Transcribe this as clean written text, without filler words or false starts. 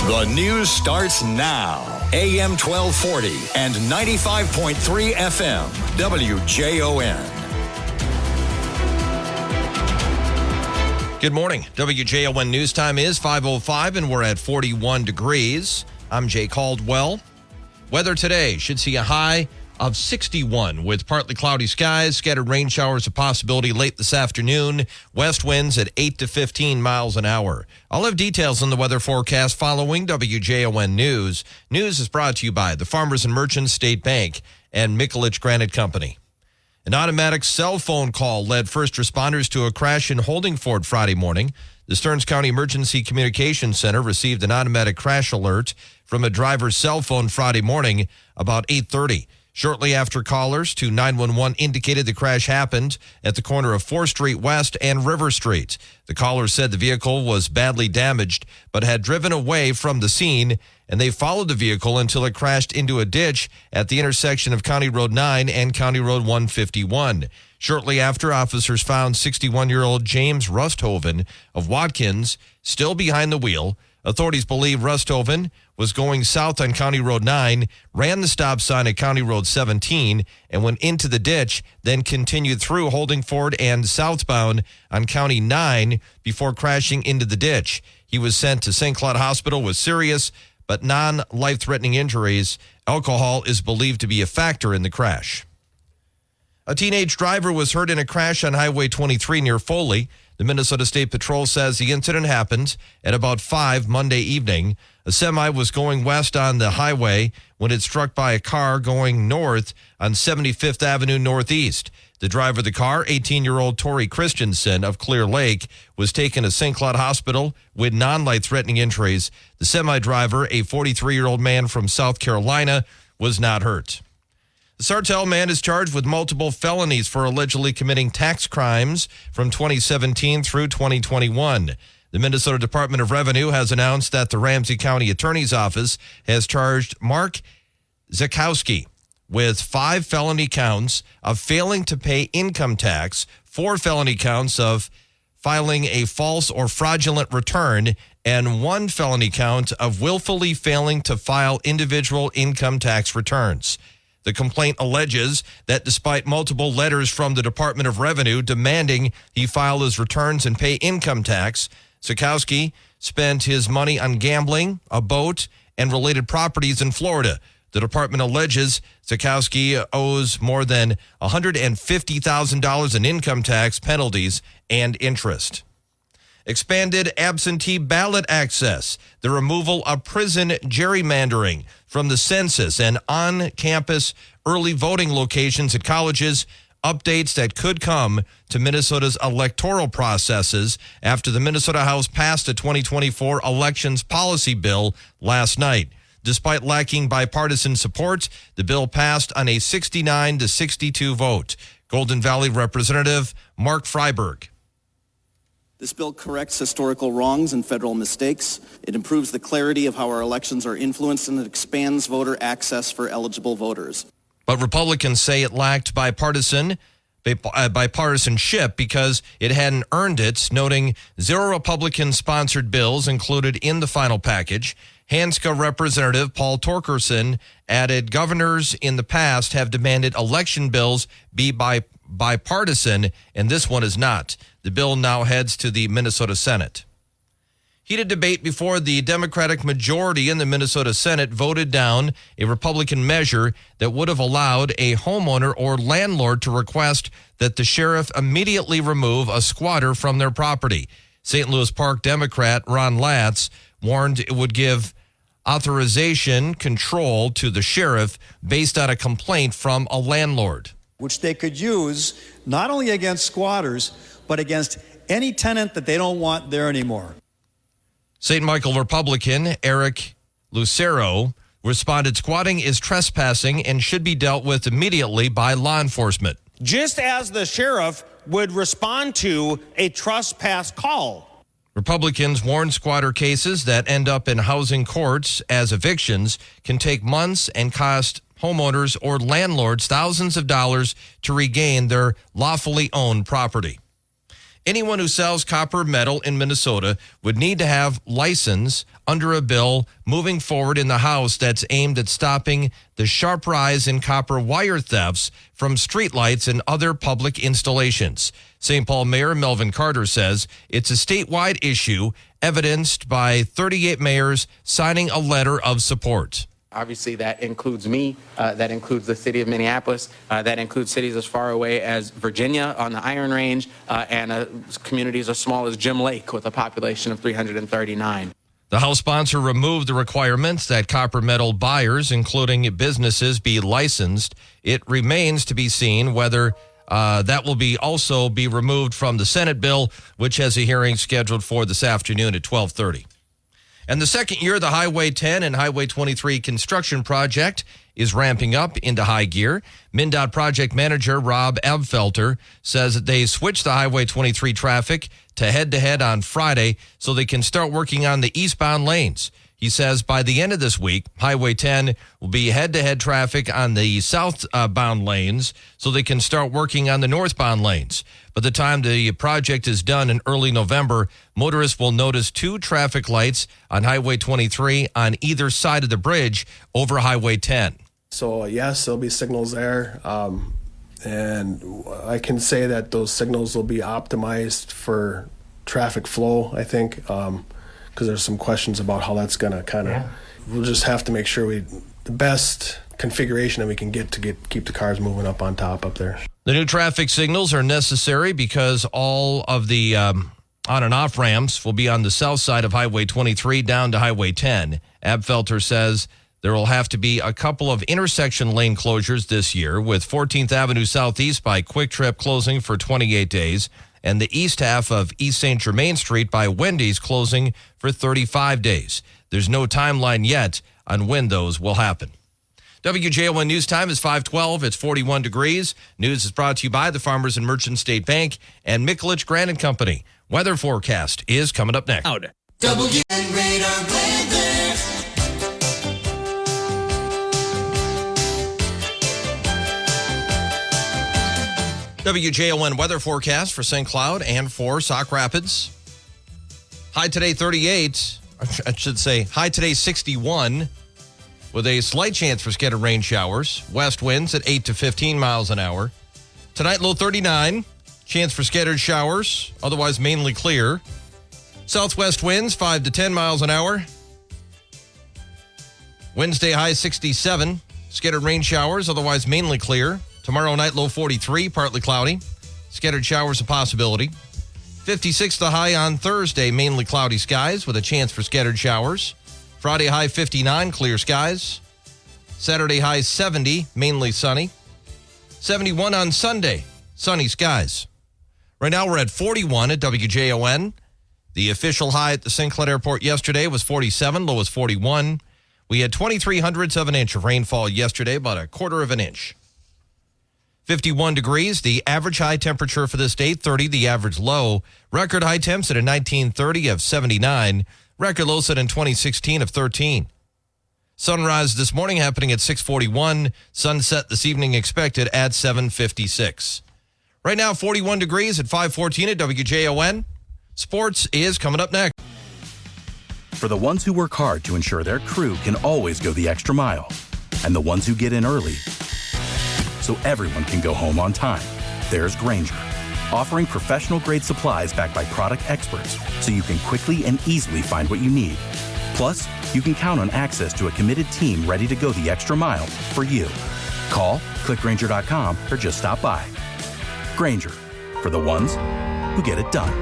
The news starts now. AM 1240 and 95.3 FM. WJON. Good morning. WJON news time is 5:05 and we're at 41 degrees. I'm Jay Caldwell. Weather today should see a high of 61 with partly cloudy skies, scattered rain showers a possibility late this afternoon, west winds at 8 to 15 miles an hour. I'll have details on the weather forecast following WJON News. News is brought to you by the Farmers and Merchants State Bank and Mikulich Granite Company. An automatic cell phone call led first responders to a crash in Holdingford Friday morning. The Stearns County Emergency Communications Center received an automatic crash alert from a driver's cell phone Friday morning about 8:30. Shortly after, callers to 911 indicated the crash happened at the corner of 4th Street West and River Street. The caller said the vehicle was badly damaged but had driven away from the scene, and they followed the vehicle until it crashed into a ditch at the intersection of County Road 9 and County Road 151. Shortly after, officers found 61-year-old James Rusthoven of Watkins still behind the wheel. Authorities believe Rusthoven was going south on County Road 9, ran the stop sign at County Road 17, and went into the ditch, then continued through Holdingford and southbound on County 9 before crashing into the ditch. He was sent to St. Cloud Hospital with serious but non-life-threatening injuries. Alcohol is believed to be a factor in the crash. A teenage driver was hurt in a crash on Highway 23 near Foley. The Minnesota State Patrol says the incident happened at about 5 Monday evening. A semi was going west on the highway when it struck by a car going north on 75th Avenue Northeast. The driver of the car, 18-year-old Tori Christensen of Clear Lake, was taken to St. Cloud Hospital with non-life-threatening injuries. The semi-driver, a 43-year-old man from South Carolina, was not hurt. The Sartell man is charged with multiple felonies for allegedly committing tax crimes from 2017 through 2021. The Minnesota Department of Revenue has announced that the Ramsey County Attorney's Office has charged Mark Zakowski with 5 felony counts of failing to pay income tax, 4 felony counts of filing a false or fraudulent return, and 1 felony count of willfully failing to file individual income tax returns. The complaint alleges that despite multiple letters from the Department of Revenue demanding he file his returns and pay income tax, Zakowski spent his money on gambling, a boat, and related properties in Florida. The department alleges Zakowski owes more than $150,000 in income tax penalties and interest. Expanded absentee ballot access, the removal of prison gerrymandering from the census and on-campus early voting locations at colleges, updates that could come to Minnesota's electoral processes after the Minnesota House passed a 2024 elections policy bill last night. Despite lacking bipartisan support, the bill passed on a 69-62 vote. Golden Valley Representative Mark Freiberg. This bill corrects historical wrongs and federal mistakes. It improves the clarity of how our elections are influenced, and it expands voter access for eligible voters. But Republicans say it lacked bipartisanship because it hadn't earned it, noting 0 Republican-sponsored bills included in the final package. Hanska Representative Paul Torkerson added governors in the past have demanded election bills be bipartisan, and this one is not. The bill now heads to the Minnesota Senate. Heated debate before the Democratic majority in the Minnesota Senate voted down a Republican measure that would have allowed a homeowner or landlord to request that the sheriff immediately remove a squatter from their property. St. Louis Park Democrat Ron Latz warned it would give authorization control to the sheriff based on a complaint from a landlord, which they could use not only against squatters, but against any tenant that they don't want there anymore. St. Michael Republican Eric Lucero responded, squatting is trespassing and should be dealt with immediately by law enforcement. Just as the sheriff would respond to a trespass call. Republicans warn squatter cases that end up in housing courts as evictions can take months and cost homeowners or landlords thousands of dollars to regain their lawfully owned property. Anyone who sells copper metal in Minnesota would need to have license under a bill moving forward in the House that's aimed at stopping the sharp rise in copper wire thefts from streetlights and other public installations. St. Paul Mayor Melvin Carter says it's a statewide issue, evidenced by 38 mayors signing a letter of support. Obviously, that includes me, that includes the city of Minneapolis, that includes cities as far away as Virginia on the Iron Range, and communities as small as Jim Lake with a population of 339. The House sponsor removed the requirements that copper metal buyers, including businesses, be licensed. It remains to be seen whether that will also be removed from the Senate bill, which has a hearing scheduled for this afternoon at 12:30. And the second year, the Highway 10 and Highway 23 construction project is ramping up into high gear. MnDOT project manager Rob Abfelter says that they switched the Highway 23 traffic to head-to-head on Friday so they can start working on the eastbound lanes. He says by the end of this week, Highway 10 will be head-to-head traffic on the southbound lanes so they can start working on the northbound lanes. By the time the project is done in early November, motorists will notice 2 traffic lights on Highway 23 on either side of the bridge over Highway 10. So, yes, there'll be signals there. And I can say that those signals will be optimized for traffic flow, I think, because there's some questions about how that's going to we'll just have to make sure the best configuration that we can get to keep the cars moving up on top up there. The new traffic signals are necessary because all of the on and off ramps will be on the south side of Highway 23 down to Highway 10. Abfelter says there will have to be a couple of intersection lane closures this year, with 14th Avenue Southeast by Quick Trip closing for 28 days and the east half of East St. Germain Street by Wendy's closing for 35 days. There's no timeline yet on when those will happen. WJON News Time is 5:12. It's 41 degrees. News is brought to you by the Farmers and Merchant State Bank and Mikulich Granite Company. Weather forecast is coming up next. WJON Radar Weather. WJON weather forecast for St. Cloud and for Sauk Rapids. High today 38. I should say high today 61. With a slight chance for scattered rain showers. West winds at 8 to 15 miles an hour. Tonight, low 39. Chance for scattered showers, otherwise mainly clear. Southwest winds 5 to 10 miles an hour. Wednesday, high 67. Scattered rain showers, otherwise mainly clear. Tomorrow night, low 43, partly cloudy. Scattered showers a possibility. 56 the high on Thursday, mainly cloudy skies with a chance for scattered showers. Friday, high 59, clear skies. Saturday, high 70, mainly sunny. 71 on Sunday, sunny skies. Right now, we're at 41 at WJON. The official high at the St. Cloud Airport yesterday was 47, low was 41. We had 23/100ths of an inch of rainfall yesterday, about a quarter of an inch. 51 degrees, the average high temperature for this day, 30, the average low. Record high temps at a 1930 of 79. Record low set in 2016 of 13. Sunrise this morning happening at 6:41. Sunset this evening expected at 7:56. Right now, 41 degrees at 5:14 at WJON. Sports is coming up next. For the ones who work hard to ensure their crew can always go the extra mile, and the ones who get in early so everyone can go home on time, there's Grainger, offering professional-grade supplies backed by product experts so you can quickly and easily find what you need. Plus, you can count on access to a committed team ready to go the extra mile for you. Call, click Grainger.com, or just stop by. Grainger, for the ones who get it done.